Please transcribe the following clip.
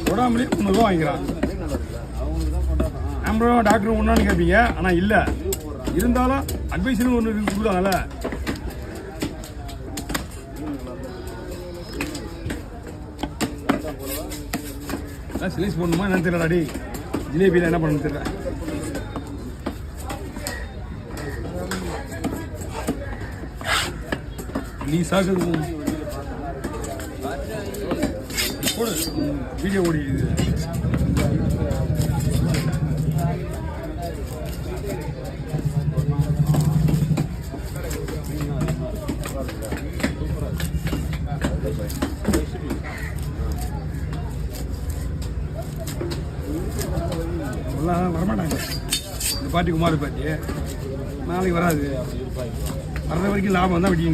தொடாமலே 300 வாங்கிக்கிறான். 50 ரூபா டாக்டர் ஒன்றான்னு கேட்பீங்க, ஆனால் இல்லை இருந்தாலும் அட்வைஸரும் ஒன்று கொடுக்குறாங்கல்ல. ஸ்லைஸ் போடணுமா என்னன்னு தெரியலடாடி. ஜிலேபியில் என்ன பண்ணணும்னு தெரியல. நீ சாக்கு போடு, வீடியோ ஓடிக்குது. வரமாட்டாங்க இந்த பாட்டி, குமார் பாட்டி நாளைக்கு வராது. வர்ற வரைக்கும் லாபம் தான் வெட்டி.